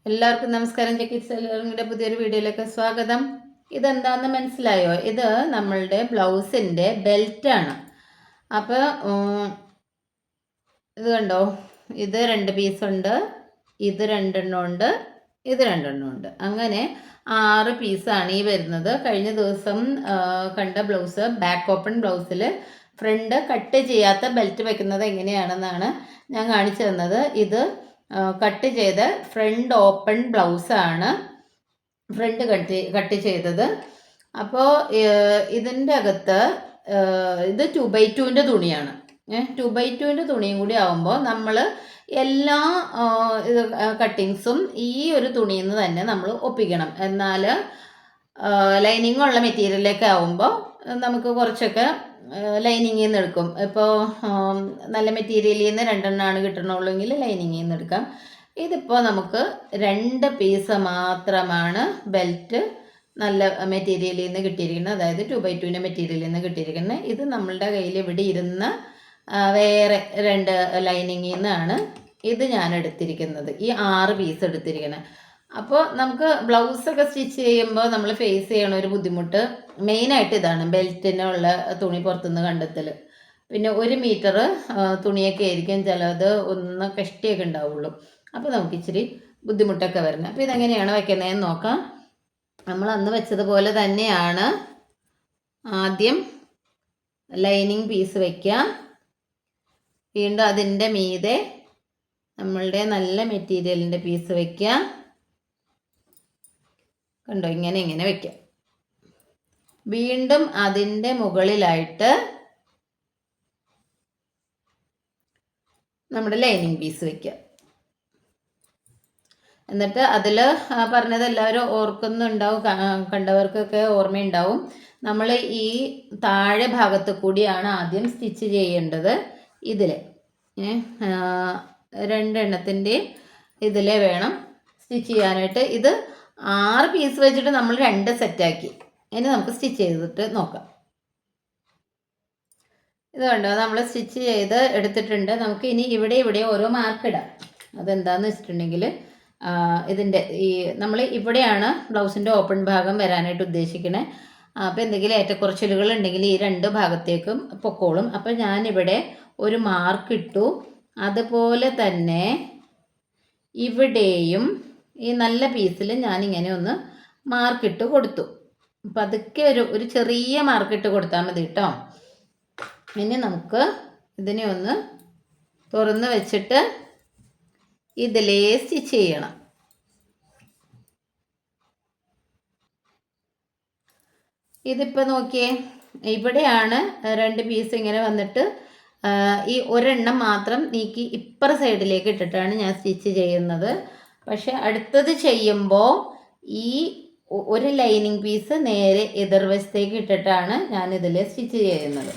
എല്ലാവർക്കും നമസ്കാരം. ജക്കിറ്റ്സ് എല്ലാവരുടെ പുതിയൊരു വീഡിയോയിലേക്ക് സ്വാഗതം. ഇതെന്താണെന്ന് മനസ്സിലായോ? ഇത് നമ്മളുടെ ബ്ലൗസിൻ്റെ ബെൽറ്റാണ്. അപ്പോൾ ഇത് കണ്ടോ, ഇത് 2 പീസുണ്ട്, ഇത് 2 ഉണ്ട്, ഇത് 2 ഉണ്ട്. അങ്ങനെ 6 പീസാണ് ഈ വരുന്നത്. കഴിഞ്ഞ ദിവസം കണ്ട ബ്ലൗസ് ബാക്ക് ഓപ്പൺ ബ്ലൗസിൽ ഫ്രണ്ട് കട്ട് ചെയ്യാത്ത ബെൽറ്റ് വെക്കുന്നത് എങ്ങനെയാണെന്നാണ് ഞാൻ കാണിച്ചു തന്നത്. ഇത് കട്ട് ചെയ്ത ഫ്രണ്ട് ഓപ്പൺ ബ്ലൗസാണ്, ഫ്രണ്ട് കട്ട് ചെയ്തത്. അപ്പോൾ ഇതിൻ്റെ അകത്ത് ഇത് 2x2 തുണിയാണ്. 2x2 തുണിയും കൂടി ആകുമ്പോൾ നമ്മൾ എല്ലാ ഇത് കട്ടിങ്സും ഈ ഒരു തുണിയിൽ നിന്ന് തന്നെ നമ്മൾ ഒപ്പിക്കണം. എന്നാൽ ലൈനിങ് ഉള്ള മെറ്റീരിയലൊക്കെ ആകുമ്പോൾ നമുക്ക് കുറച്ചൊക്കെ ലൈനിങ്ങിൽ നിന്ന് എടുക്കും. ഇപ്പോൾ നല്ല മെറ്റീരിയലിൽ നിന്ന് 2 കിട്ടണുള്ളെങ്കിൽ ലൈനിങ്ങിൽ നിന്ന് എടുക്കാം. ഇതിപ്പോൾ നമുക്ക് 2 പീസ് മാത്രമാണ് ബെൽറ്റ് നല്ല മെറ്റീരിയലിൽ നിന്ന് കിട്ടിയിരിക്കുന്നത്, അതായത് 2x2 മെറ്റീരിയലിൽ നിന്ന് കിട്ടിയിരിക്കുന്നത്. ഇത് നമ്മളുടെ കയ്യിൽ ഇവിടെ ഇരുന്ന വേറെ 2 ലൈനിങ്ങിൽ നിന്നാണ് ഇത് ഞാൻ എടുത്തിരിക്കുന്നത്, ഈ 6 പീസ് എടുത്തിരിക്കുന്നത്. അപ്പോൾ നമുക്ക് ബ്ലൗസൊക്കെ സ്റ്റിച്ച് ചെയ്യുമ്പോൾ നമ്മൾ ഫേസ് ചെയ്യണ ഒരു ബുദ്ധിമുട്ട് മെയിനായിട്ട് ഇതാണ്, ബെൽറ്റിനുള്ള തുണി പുറത്തുനിന്ന് കണ്ടെത്തൽ. പിന്നെ 1 മീറ്റർ തുണിയൊക്കെ ആയിരിക്കും ചിലത് ഒന്ന് കഷ്ടിയൊക്കെ ഉണ്ടാവുള്ളൂ. അപ്പോൾ നമുക്ക് ഇച്ചിരി ബുദ്ധിമുട്ടൊക്കെ വരുന്നത്. അപ്പോൾ ഇതെങ്ങനെയാണ് വയ്ക്കുന്നതെന്ന് നോക്കാം. നമ്മൾ അന്ന് വെച്ചതുപോലെ തന്നെയാണ് ആദ്യം ലൈനിങ് പീസ് വയ്ക്കുക. വീണ്ടും അതിൻ്റെ മീതെ നമ്മളുടെ നല്ല മെറ്റീരിയലിൻ്റെ പീസ് വയ്ക്കുക. കണ്ടോ, ഇങ്ങനെ വയ്ക്കുക. വീണ്ടും അതിൻ്റെ മുകളിലായിട്ട് നമ്മുടെ ലൈനിങ് പീസ് വയ്ക്കുക. എന്നിട്ട് അതിൽ പറഞ്ഞത് എല്ലാവരും ഓർക്കുന്നുണ്ടാവും, കണ്ടവർക്കൊക്കെ ഓർമ്മയുണ്ടാവും. നമ്മൾ ഈ താഴെ ഭാഗത്ത് കൂടിയാണ് ആദ്യം സ്റ്റിച്ച് ചെയ്യേണ്ടത്. ഇതിൽ 2 എണ്ണത്തിൻ്റെയും ഇതിലെ വേണം സ്റ്റിച്ച് ചെയ്യാനായിട്ട്. ഇത് 6 പീസ് വെച്ചിട്ട് നമ്മൾ 2 സെറ്റാക്കി. ഇനി നമുക്ക് സ്റ്റിച്ച് ചെയ്തിട്ട് നോക്കാം. ഇത് കണ്ടോ, നമ്മൾ സ്റ്റിച്ച് ചെയ്ത് എടുത്തിട്ടുണ്ട്. നമുക്ക് ഇനി ഇവിടെ ഓരോ മാർക്ക് ഇടാം. അതെന്താണെന്ന് വെച്ചിട്ടുണ്ടെങ്കിൽ ഇതിൻ്റെ ഈ നമ്മൾ ഇവിടെയാണ് ബ്ലൗസിൻ്റെ ഓപ്പൺ ഭാഗം വരാനായിട്ട് ഉദ്ദേശിക്കണേ. അപ്പോൾ എന്തെങ്കിലും ഏറ്റക്കുറച്ചിലുകൾ ഉണ്ടെങ്കിൽ ഈ 2 ഭാഗത്തേക്കും പൊക്കോളും. അപ്പോൾ ഞാനിവിടെ ഒരു മാർക്ക് ഇട്ടു. അതുപോലെ തന്നെ ഇവിടെയും ഈ നല്ല പീസിൽ ഞാനിങ്ങനെ ഒന്ന് മാർക്കിട്ട് കൊടുത്തു. അപ്പം അതൊക്കെ ഒരു ചെറിയ മാർക്കിട്ട് കൊടുത്താൽ മതി കേട്ടോ. ഇനി നമുക്ക് ഇതിനെ ഒന്ന് തുറന്ന് വെച്ചിട്ട് ഇതിലേ സ്റ്റിച്ച് ചെയ്യണം. ഇതിപ്പോൾ നോക്കിയേ, ഇവിടെയാണ് 2 പീസ് ഇങ്ങനെ വന്നിട്ട് ഈ ഒരെണ്ണം മാത്രം നീക്കി ഇപ്പുറ സൈഡിലേക്ക് ഇട്ടിട്ടാണ് ഞാൻ സ്റ്റിച്ച് ചെയ്യുന്നത്. പക്ഷെ അടുത്തത് ചെയ്യുമ്പോൾ ഈ ഒരു ലൈനിങ് പീസ് നേരെ എതിർവശത്തേക്ക് ഇട്ടിട്ടാണ് ഞാനിതിൽ സ്റ്റിച്ച് ചെയ്യുന്നത്.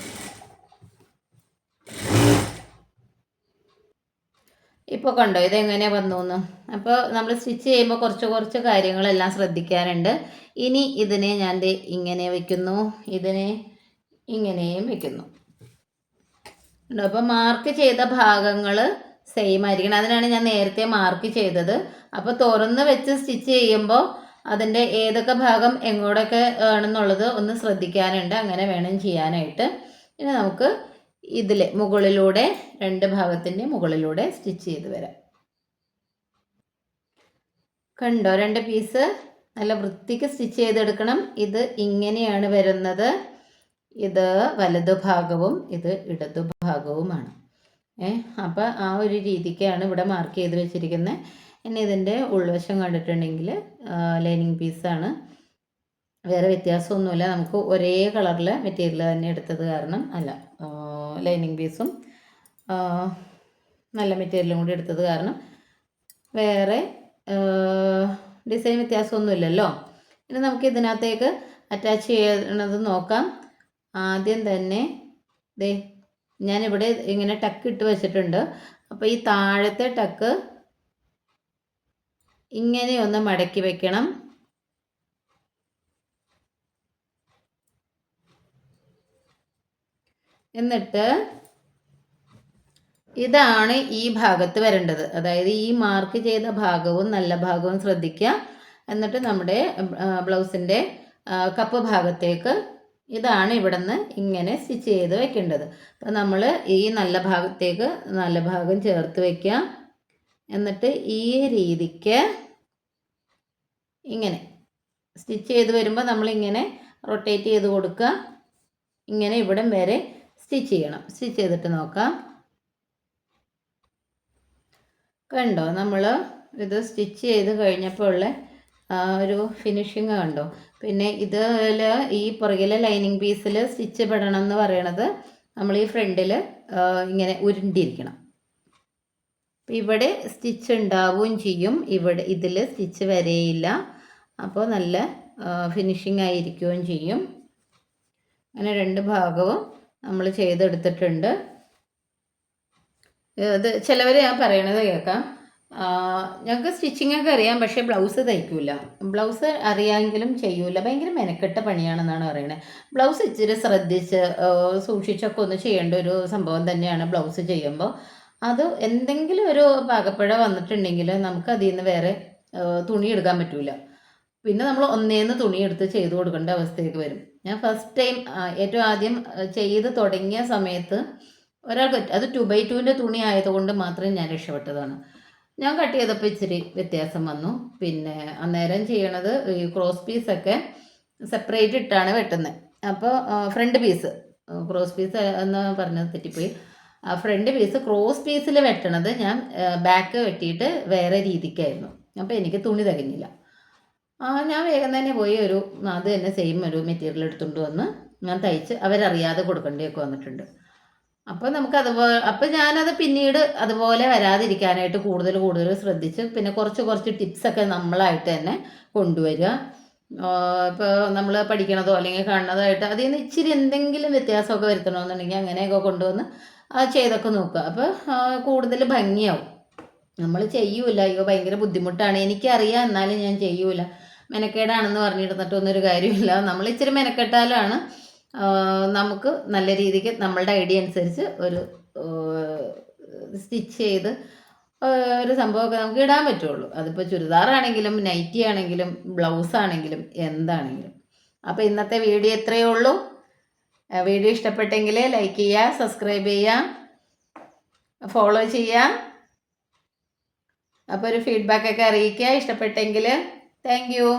ഇപ്പോൾ കണ്ടോ ഇതെങ്ങനെ വന്നു എന്ന്. അപ്പോൾ നമ്മൾ സ്റ്റിച്ച് ചെയ്യുമ്പോൾ കുറച്ച് കാര്യങ്ങളെല്ലാം ശ്രദ്ധിക്കാനുണ്ട്. ഇനി ഇതിനെ ഞാൻ ഇങ്ങനെ വയ്ക്കുന്നു, ഇതിനെ ഇങ്ങനെയും വയ്ക്കുന്നു. അപ്പോൾ മാർക്ക് ചെയ്ത ഭാഗങ്ങൾ സെയിം ആയിരിക്കണം. അതിനാണ് ഞാൻ നേരത്തെ മാർക്ക് ചെയ്തത്. അപ്പോൾ തുറന്ന് വെച്ച് സ്റ്റിച്ച് ചെയ്യുമ്പോൾ അതിൻ്റെ ഏതൊക്കെ ഭാഗം എങ്ങോട്ടൊക്കെ ആണെന്നുള്ളത് ഒന്ന് ശ്രദ്ധിക്കാനുണ്ട്. അങ്ങനെ വേണം ചെയ്യാനായിട്ട്. ഇനി നമുക്ക് ഇതിൽ മുകളിലൂടെ 2 ഭാഗത്തിൻ്റെ മുകളിലൂടെ സ്റ്റിച്ച് ചെയ്ത് വരാം. കണ്ടോ, 2 പീസ് നല്ല വൃത്തിക്ക് സ്റ്റിച്ച് ചെയ്തെടുക്കണം. ഇത് ഇങ്ങനെയാണ് വരുന്നത്. ഇത് വലതുഭാഗവും ഇത് ഇടതുഭാഗവുമാണ്. അപ്പോൾ ആ ഒരു രീതിക്കാണ് ഇവിടെ മാർക്ക് ചെയ്ത് വെച്ചിരിക്കുന്നത്. ഇനി ഇതിൻ്റെ ഉൾവശം കണ്ടിട്ടുണ്ടെങ്കിൽ ലൈനിങ് പീസാണ്, വേറെ വ്യത്യാസമൊന്നുമില്ല. നമുക്ക് ഒരേ കളറിലെ മെറ്റീരിയൽ തന്നെ എടുത്തത് കാരണം, അല്ല ലൈനിങ് പീസും നല്ല മെറ്റീരിയലും കൂടി എടുത്തത് കാരണം വേറെ ഡിസൈൻ വ്യത്യാസമൊന്നുമില്ലല്ലോ. ഇനി നമുക്ക് ഇതിനകത്തേക്ക് അറ്റാച്ച് ചെയ്യണത് നോക്കാം. ആദ്യം തന്നെ ഞാനിവിടെ ഇങ്ങനെ ടക്ക് ഇട്ട് വെച്ചിട്ടുണ്ട്. അപ്പോൾ ഈ താഴത്തെ ടക്ക് ഇങ്ങനെ ഒന്ന് മടക്കി വെക്കണം. എന്നിട്ട് ഇതാണ് ഈ ഭാഗത്ത് വരേണ്ടത്. അതായത് ഈ മാർക്ക് ചെയ്ത ഭാഗവും നല്ല ഭാഗവും ശ്രദ്ധിക്കുക. എന്നിട്ട് നമ്മുടെ ബ്ലൗസിൻ്റെ കപ്പ് ഭാഗത്തേക്ക് ഇതാണ് ഇവിടുന്ന് ഇങ്ങനെ സ്റ്റിച്ച് ചെയ്ത് വെക്കേണ്ടത്. അപ്പം നമ്മൾ ഈ നല്ല ഭാഗത്തേക്ക് നല്ല ഭാഗം ചേർത്ത് വയ്ക്കുക. എന്നിട്ട് ഈ രീതിക്ക് ഇങ്ങനെ സ്റ്റിച്ച് ചെയ്ത് വരുമ്പോൾ നമ്മളിങ്ങനെ റൊട്ടേറ്റ് ചെയ്ത് കൊടുക്കുക. ഇങ്ങനെ ഇവിടം വരെ സ്റ്റിച്ച് ചെയ്യണം. സ്റ്റിച്ച് ചെയ്തിട്ട് നോക്കാം. കണ്ടോ, നമ്മൾ ഇത് സ്റ്റിച്ച് ചെയ്ത് കഴിഞ്ഞപ്പോൾ ഉള്ള ഒരു ഫിനിഷിങ് കണ്ടോ. പിന്നെ ഇതിൽ ഈ പുറകിലെ ലൈനിങ് പീസിൽ സ്റ്റിച്ച് പെടണം എന്ന് പറയണത് നമ്മൾ ഈ ഫ്രണ്ടിൽ ഇങ്ങനെ ഉരുണ്ടിരിക്കണം. ഇവിടെ സ്റ്റിച്ച് ഉണ്ടാവുകയും ചെയ്യും, ഇവിടെ ഇതിൽ സ്റ്റിച്ച് വരെയില്ല. അപ്പോൾ നല്ല ഫിനിഷിംഗ് ആയിരിക്കുകയും ചെയ്യും. അങ്ങനെ രണ്ട് ഭാഗവും നമ്മൾ ചെയ്തെടുത്തിട്ടുണ്ട്. ഇത് ചിലവർ ഞാൻ പറയണത് കേൾക്കാം, ഞങ്ങൾക്ക് സ്റ്റിച്ചിങ് ഒക്കെ അറിയാം പക്ഷേ ബ്ലൗസ് തയ്ക്കൂല, ബ്ലൗസ് അറിയാമെങ്കിലും ചെയ്യൂല, ഭയങ്കര മെനക്കെട്ട പണിയാണെന്നാണ് പറയുന്നത്. ബ്ലൗസ് ഇച്ചിരി ശ്രദ്ധിച്ച് സൂക്ഷിച്ചൊക്കെ ഒന്ന് ചെയ്യേണ്ട ഒരു സംഭവം തന്നെയാണ് ബ്ലൗസ് ചെയ്യുമ്പോൾ. അത് എന്തെങ്കിലും ഒരു പാകപ്പിഴ വന്നിട്ടുണ്ടെങ്കിൽ നമുക്ക് അതിൽ നിന്ന് വേറെ തുണി എടുക്കാൻ പറ്റില്ല. പിന്നെ നമ്മൾ ഒന്നേന്ന് തുണിയെടുത്ത് ചെയ്ത് കൊടുക്കേണ്ട അവസ്ഥയൊക്കെ വരും. ഞാൻ ഫസ്റ്റ് ടൈം ഏറ്റവും ആദ്യം ചെയ്ത് തുടങ്ങിയ സമയത്ത് ഒരാൾക്ക് അത് 2x2 തുണി ആയതുകൊണ്ട് മാത്രം ഞാൻ രക്ഷപ്പെട്ടതാണ്. ഞാൻ കട്ട് ചെയ്തപ്പോൾ ഇച്ചിരി വ്യത്യാസം വന്നു. പിന്നെ അന്നേരം ചെയ്യണത് ഈ ക്രോസ് പീസൊക്കെ സെപ്പറേറ്റ് ഇട്ടാണ് വെട്ടുന്നത്. അപ്പോൾ ഫ്രണ്ട് പീസ് ക്രോസ് പീസ് എന്ന് പറഞ്ഞത് തെറ്റിപ്പോയി. ഫ്രണ്ട് പീസ് ക്രോസ് പീസിൽ വെട്ടണത് ഞാൻ ബാക്ക് വെട്ടിയിട്ട് വേറെ രീതിക്കായിരുന്നു. അപ്പോൾ എനിക്ക് തുണി തികഞ്ഞില്ല. ഞാൻ വേഗം തന്നെ പോയി അത് തന്നെ സെയിം ഒരു മെറ്റീരിയൽ എടുത്തുകൊണ്ട് വന്ന് ഞാൻ തയ്ച്ച് അവരറിയാതെ കൊടുക്കേണ്ടിയൊക്കെ വന്നിട്ടുണ്ട്. അപ്പോൾ അപ്പോൾ ഞാനത് പിന്നീട് അതുപോലെ വരാതിരിക്കാനായിട്ട് കൂടുതൽ ശ്രദ്ധിച്ച് പിന്നെ കുറച്ച് ടിപ്സൊക്കെ നമ്മളായിട്ട് തന്നെ കൊണ്ടുവരിക. ഇപ്പോൾ നമ്മൾ പഠിക്കണതോ അല്ലെങ്കിൽ കാണുന്നതായിട്ട് അതിൽ നിന്ന് ഇച്ചിരി എന്തെങ്കിലും വ്യത്യാസമൊക്കെ വരുത്തണമെന്നുണ്ടെങ്കിൽ അങ്ങനെയൊക്കെ കൊണ്ടുവന്ന് ചെയ്തൊക്കെ നോക്കുക. അപ്പോൾ കൂടുതൽ ഭംഗിയാവും. നമ്മൾ ചെയ്യൂല, അയ്യോ ഭയങ്കര ബുദ്ധിമുട്ടാണ് എനിക്കറിയാം എന്നാലും ഞാൻ ചെയ്യൂല, മെനക്കേടാണെന്ന് പറഞ്ഞിരുന്നിട്ടൊന്നും ഒരു കാര്യമില്ല. നമ്മൾ ഇച്ചിരി മെനക്കെട്ടാലാണ് നമുക്ക് നല്ല രീതിക്ക് നമ്മളുടെ ഐഡിയ അനുസരിച്ച് ഒരു സ്റ്റിച്ച് ചെയ്ത് ഒരു സംഭവമൊക്കെ നമുക്ക് ഇടാൻ പറ്റുള്ളൂ. അതിപ്പോൾ ചുരിദാറാണെങ്കിലും നൈറ്റി ആണെങ്കിലും ബ്ലൗസ് ആണെങ്കിലും എന്താണെങ്കിലും. അപ്പോൾ ഇന്നത്തെ വീഡിയോ ഇത്രയേ ഉള്ളൂ. വീഡിയോ ഇഷ്ടപ്പെട്ടെങ്കിൽ ലൈക്ക് ചെയ്യുക, സബ്സ്ക്രൈബ് ചെയ്യുക, ഫോളോ ചെയ്യുക. അപ്പോൾ ഒരു ഫീഡ്ബാക്കൊക്കെ അറിയിക്കുക ഇഷ്ടപ്പെട്ടെങ്കിൽ. Thank you.